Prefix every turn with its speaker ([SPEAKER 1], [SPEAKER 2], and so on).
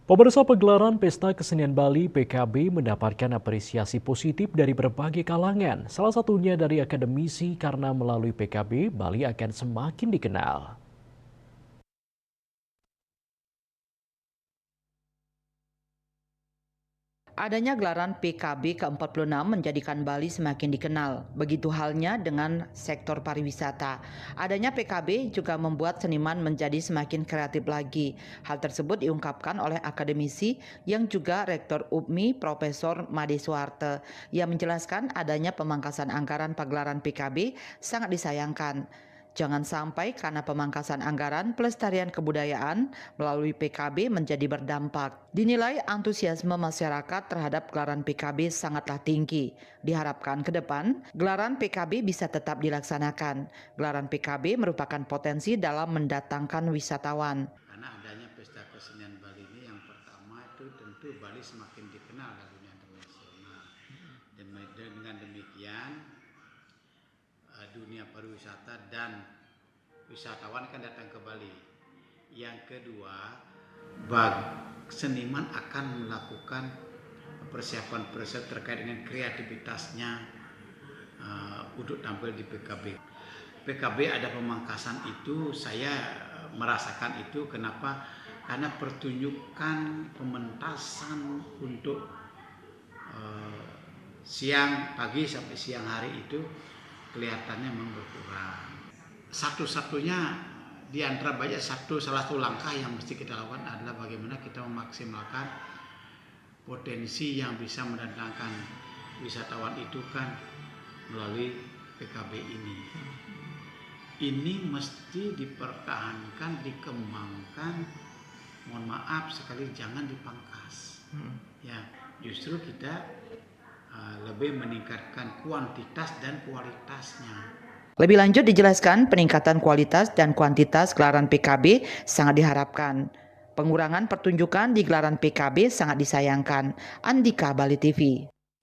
[SPEAKER 1] Pemirsa, pegelaran Pesta Kesenian Bali (PKB) mendapatkan apresiasi positif dari berbagai kalangan. Salah satunya dari akademisi karena melalui PKB, Bali akan semakin dikenal.
[SPEAKER 2] Adanya gelaran PKB ke-46 menjadikan Bali semakin dikenal. Begitu halnya dengan sektor pariwisata. Adanya PKB juga membuat seniman menjadi semakin kreatif lagi. Hal tersebut diungkapkan oleh akademisi yang juga Rektor UPMI Profesor Made Suwarte. Ia menjelaskan adanya pemangkasan anggaran pagelaran PKB sangat disayangkan. Jangan sampai karena pemangkasan anggaran, pelestarian kebudayaan melalui PKB menjadi berdampak. Dinilai antusiasme masyarakat terhadap gelaran PKB sangatlah tinggi. Diharapkan ke depan, gelaran PKB bisa tetap dilaksanakan. Gelaran PKB merupakan potensi dalam mendatangkan wisatawan.
[SPEAKER 3] Karena adanya pesta kesenian Bali ini, yang pertama itu tentu Bali semakin dikenal di dunia internasional. Dengan demikian dunia pariwisata dan wisatawan kan datang ke Bali. Yang kedua, seniman akan melakukan persiapan-persiapan terkait dengan kreativitasnya untuk tampil di PKB. PKB ada pemangkasan itu, saya merasakan itu. Kenapa? Karena pertunjukan pementasan untuk siang, pagi sampai siang hari itu kelihatannya memang berkurang. Satu-satunya di antara salah satu langkah yang mesti kita lakukan adalah bagaimana kita memaksimalkan potensi yang bisa mendatangkan wisatawan itu kan melalui PKB ini. Ini mesti dipertahankan, dikembangkan. Mohon maaf sekali, jangan dipangkas. Ya, justru kita lebih meningkatkan kuantitas dan kualitasnya.
[SPEAKER 2] Lebih lanjut dijelaskan, peningkatan kualitas dan kuantitas gelaran PKB sangat diharapkan. Pengurangan pertunjukan di gelaran PKB sangat disayangkan. Andika, Bali TV.